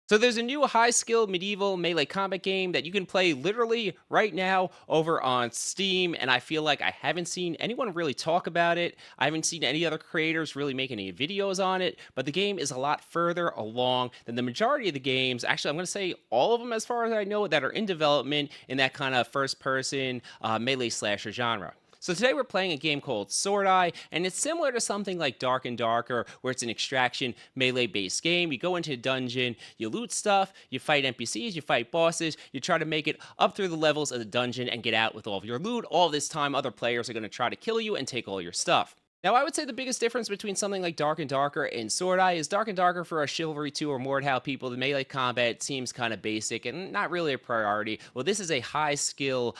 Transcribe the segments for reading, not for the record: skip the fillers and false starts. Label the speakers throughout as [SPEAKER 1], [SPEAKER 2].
[SPEAKER 1] So there's a new high-skill medieval melee combat game that you can play literally right now over on Steam, and I feel like I haven't seen anyone really talk about it. I haven't seen any other creators really make any videos on it, but the game is a lot further along than the majority of the games. Actually, I'm going to say all of them, as far as I know, that are in development in that kind of first-person melee slasher genre. So today we're playing a game called Swordai, and it's similar to something like Dark and Darker, where it's an extraction melee-based game. You go into a dungeon, you loot stuff, you fight NPCs, you fight bosses, you try to make it up through the levels of the dungeon and get out with all of your loot. All this time, other players are going to try to kill you and take all your stuff. Now, I would say the biggest difference between something like Dark and Darker and Swordai is Dark and Darker for our Chivalry 2 or Mordhau people, the melee combat seems kind of basic and not really a priority. Well, this is a high skill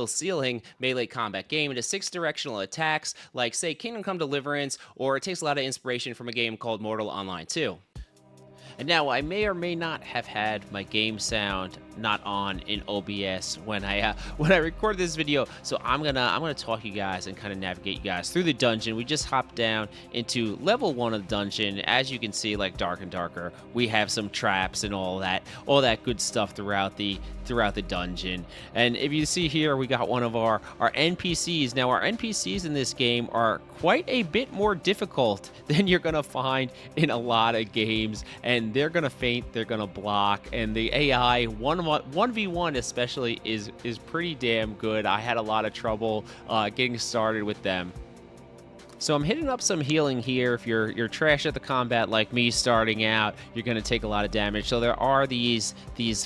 [SPEAKER 1] ceiling melee combat game. It has 6 directional attacks, like, say, Kingdom Come Deliverance, or it takes a lot of inspiration from a game called Mortal Online 2. And now I may or may not have had my game sound not on in OBS when I when I recorded this video. So I'm gonna talk you guys and kind of navigate you guys through the dungeon. We just hopped down into level 1 of the dungeon. As you can see, like Dark and Darker, we have some traps and all that good stuff throughout the dungeon. And if you see here, we got one of our NPCs. Now our NPCs in this game are quite a bit more difficult than you're gonna find in a lot of games, and they're gonna feint, they're gonna block, and the AI 1v1 especially is pretty damn good. I had a lot of trouble getting started with them. So I'm hitting up some healing here. If you're trash at the combat like me starting out, you're going to take a lot of damage. So there are these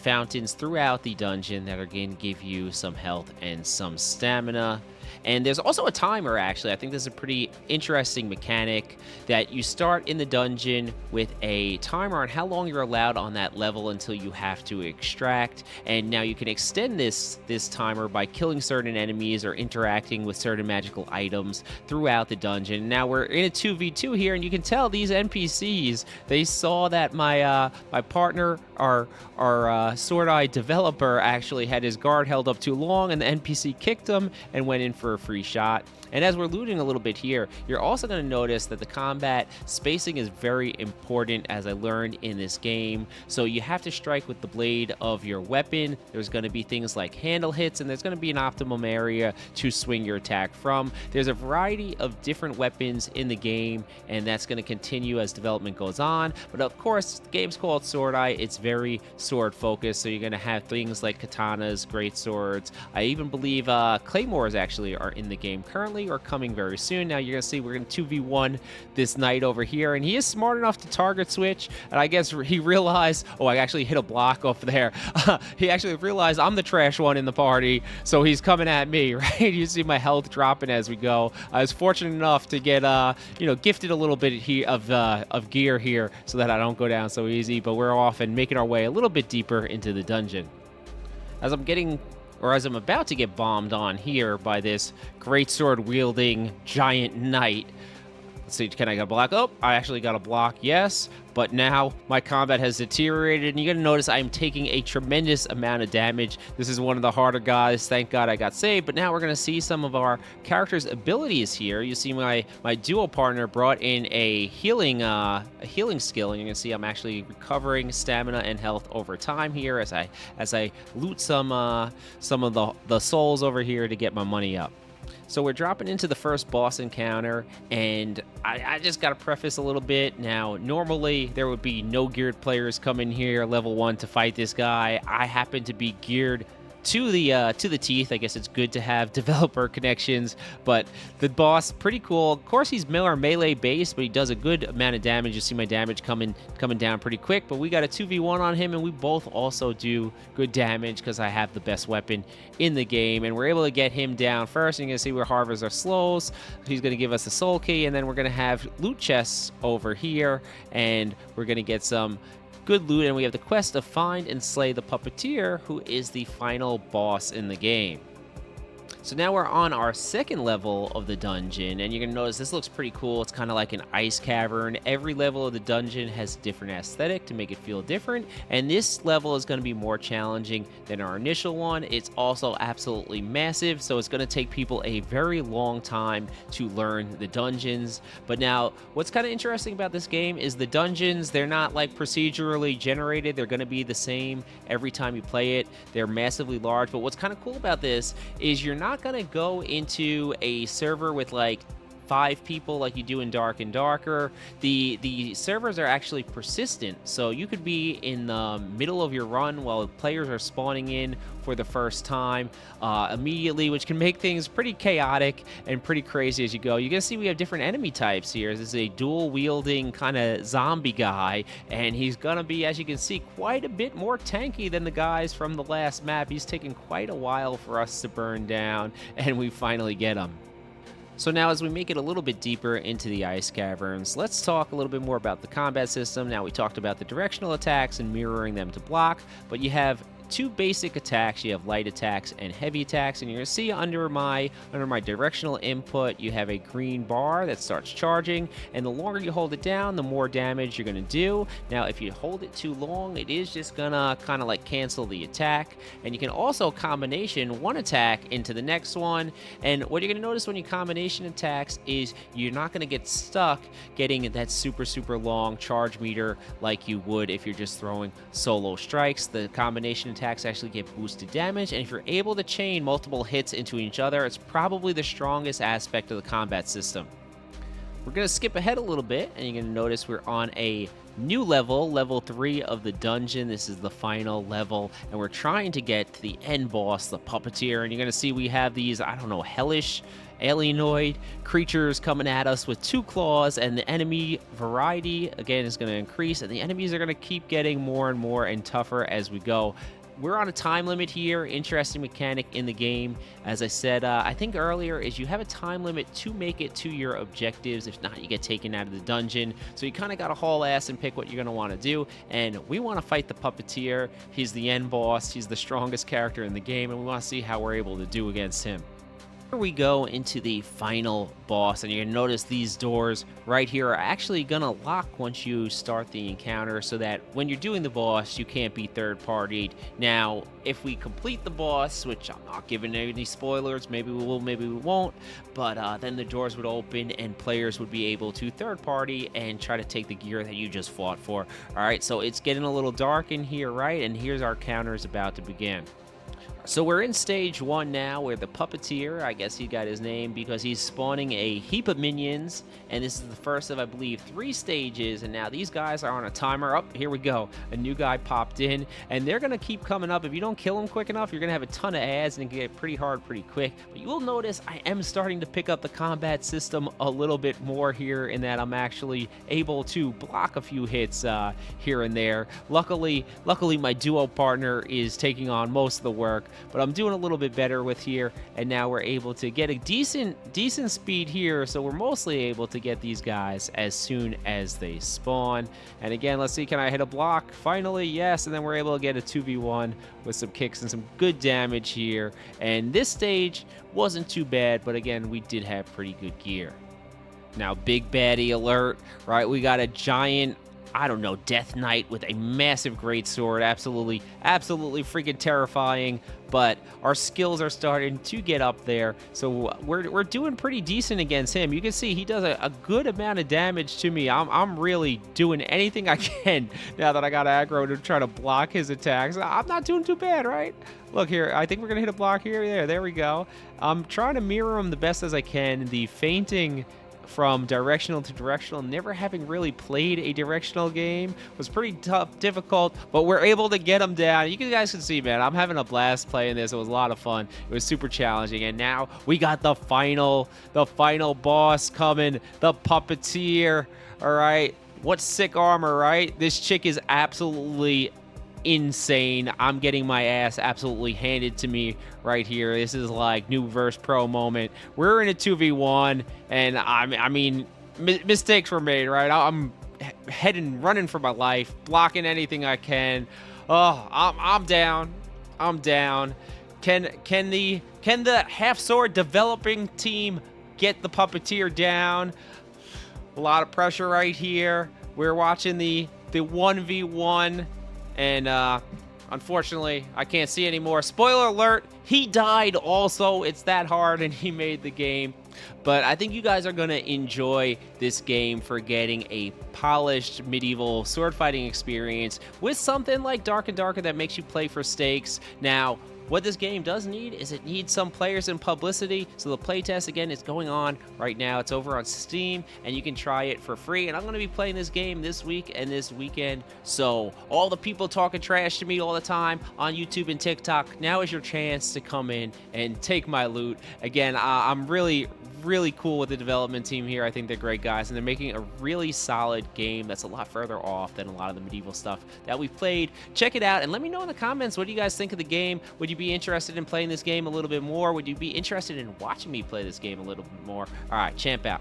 [SPEAKER 1] fountains throughout the dungeon that are going to give you some health and some stamina. And there's also a timer, actually. I think this is a pretty interesting mechanic that you start in the dungeon with a timer on how long you're allowed on that level until you have to extract. And now you can extend this timer by killing certain enemies or interacting with certain magical items throughout the dungeon. Now we're in a 2v2 here, and you can tell these NPCs, they saw that my partner, our Swordai developer, actually had his guard held up too long, and the NPC kicked him and went in for a free shot. And as we're looting a little bit here, you're also going to notice that the combat spacing is very important, as I learned in this game. So you have to strike with the blade of your weapon. There's going to be things like handle hits, and there's going to be an optimum area to swing your attack from. There's a variety of different weapons in the game, and that's going to continue as development goes on. But of course, the game's called Swordai. It's very sword focused, so you're going to have things like katanas, great swords. I even believe claymores actually are in the game currently, or coming very soon. Now you're gonna see we're gonna 2v1 this knight over here, and he is smart enough to target switch, and I guess he realized, oh, I actually hit a block off there. He actually realized I'm the trash one in the party, so he's coming at me, right? You see my health dropping as we go. I was fortunate enough to get gifted a little bit here of gear here so that I don't go down so easy, but we're off and making our way a little bit deeper into the dungeon. As I'm about to get bombed on here by this greatsword wielding giant knight. Let's see, can I get a block? Oh, I actually got a block, yes. But now my combat has deteriorated, and you're going to notice I'm taking a tremendous amount of damage. This is one of the harder guys. Thank God I got saved. But now we're going to see some of our character's abilities here. You see my duo partner brought in a healing skill, and you can see I'm actually recovering stamina and health over time here as I loot some of the souls over here to get my money up. So we're dropping into the first boss encounter, and I just got to preface a little bit. Now, normally there would be no geared players come in here level 1 to fight this guy. I happen to be geared to the teeth. I guess it's good to have developer connections, but the boss, pretty cool. Of course, he's more melee based, but he does a good amount of damage. You see my damage coming down pretty quick, but we got a 2v1 on him, and we both also do good damage because I have the best weapon in the game, and we're able to get him down first. And you can see we're harvest our slows. He's going to give us a soul key, and then we're going to have loot chests over here, and we're going to get some good loot, and we have the quest to find and slay the puppeteer, who is the final boss in the game. So now we're on our second level of the dungeon, and you're gonna notice this looks pretty cool. It's kind of like an ice cavern. Every level of the dungeon has a different aesthetic to make it feel different, and this level is gonna be more challenging than our initial one. It's also absolutely massive, so it's gonna take people a very long time to learn the dungeons. But now, what's kind of interesting about this game is the dungeons, they're not like procedurally generated. They're gonna be the same every time you play it. They're massively large, but what's kind of cool about this is you're not gonna go into a server with like 5 people like you do in Dark and Darker. The servers are actually persistent, so you could be in the middle of your run while players are spawning in for the first time immediately, which can make things pretty chaotic and pretty crazy as you go. You can see we have different enemy types here. This is a dual wielding kind of zombie guy, and he's gonna be, as you can see, quite a bit more tanky than the guys from the last map. He's taken quite a while for us to burn down, and we finally get him. So now as we make it a little bit deeper into the ice caverns, let's talk a little bit more about the combat system. Now we talked about the directional attacks and mirroring them to block, but you have 2 basic attacks. You have light attacks and heavy attacks, and you're gonna see under my directional input you have a green bar that starts charging, and the longer you hold it down, the more damage you're gonna do. Now if you hold it too long, it is just gonna kind of like cancel the attack. And you can also combination one attack into the next one, and what you're gonna notice when you combination attacks is you're not gonna get stuck getting that super long charge meter like you would if you're just throwing solo strikes. The combination attacks actually get boosted damage, and if you're able to chain multiple hits into each other, it's probably the strongest aspect of the combat system. We're going to skip ahead a little bit, and you're going to notice we're on a new level, level 3 of the dungeon. This is the final level, and we're trying to get to the end boss, the puppeteer, and you're going to see we have these, I don't know, hellish alienoid creatures coming at us with 2 claws, and the enemy variety again is going to increase, and the enemies are going to keep getting more and more and tougher as we go. We're on a time limit here. Interesting mechanic in the game. As I said, I think earlier, is you have a time limit to make it to your objectives. If not, you get taken out of the dungeon. So you kind of got to haul ass and pick what you're going to want to do. And we want to fight the puppeteer. He's the end boss. He's the strongest character in the game, and we want to see how we're able to do against him. Here we go into the final boss, and you're gonna notice these doors right here are actually gonna lock once you start the encounter, so that when you're doing the boss you can't be third-partied. Now if we complete the boss, which I'm not giving any spoilers, maybe we will, maybe we won't, but then the doors would open and players would be able to third-party and try to take the gear that you just fought for. Alright, so it's getting a little dark in here, right? And here's our counters about to begin. So we're in stage 1 now, where the puppeteer, I guess he got his name because he's spawning a heap of minions, and this is the first of, I believe, 3 stages, and now these guys are on a timer. Up, here we go. A new guy popped in, and they're going to keep coming up. If you don't kill them quick enough, you're going to have a ton of ads, and it can get pretty hard pretty quick. But you will notice I am starting to pick up the combat system a little bit more here, in that I'm actually able to block a few hits here and there. Luckily, my duo partner is taking on most of the work, but I'm doing a little bit better with here, and now we're able to get a decent speed here, so we're mostly able to get these guys as soon as they spawn. And again, let's see, can I hit a block? Finally, yes, and then we're able to get a 2v1 with some kicks and some good damage here. And this stage wasn't too bad, but again, we did have pretty good gear. Now, big baddie alert, right? We got a giant, I don't know, Death Knight with a massive greatsword. Absolutely freaking terrifying. But our skills are starting to get up there, so we're doing pretty decent against him. You can see he does a good amount of damage to me. I'm really doing anything I can now that I got aggro to try to block his attacks. I'm not doing too bad, right? Look here, I think we're gonna hit a block here. There we go. I'm trying to mirror him the best as I can. The fainting from directional to directional, never having really played a directional game, was pretty tough, difficult, but we're able to get them down. You guys can see, man, I'm having a blast playing this. It was a lot of fun. It was super challenging, and now we got the final boss coming, the puppeteer. All right, what sick armor, right? This chick is absolutely insane. I'm getting my ass absolutely handed to me right here. This is like new verse pro moment. We're in a 2v1, and I mean, mistakes were made, right? I'm running for my life, blocking anything I can. Oh, I'm down. Can the half sword developing team get the puppeteer down? A lot of pressure right here. We're watching the 1v1, and unfortunately, I can't see anymore. Spoiler alert, he died also. It's that hard, and he made the game. But I think you guys are going to enjoy this game for getting a polished medieval sword fighting experience with something like Dark and Darker that makes you play for stakes. Now, what this game does need is it needs some players and publicity. So the playtest, again, is going on right now. It's over on Steam, and you can try it for free. And I'm going to be playing this game this week and this weekend. So all the people talking trash to me all the time on YouTube and TikTok, now is your chance to come in and take my loot. Again, I'm really cool with the development team here. I think they're great guys, and they're making a really solid game that's a lot further off than a lot of the medieval stuff that we've played. Check it out, and let me know in the comments, what do you guys think of the game? Would you be interested in playing this game a little bit more? Would you be interested in watching me play this game a little bit more? All right, champ out.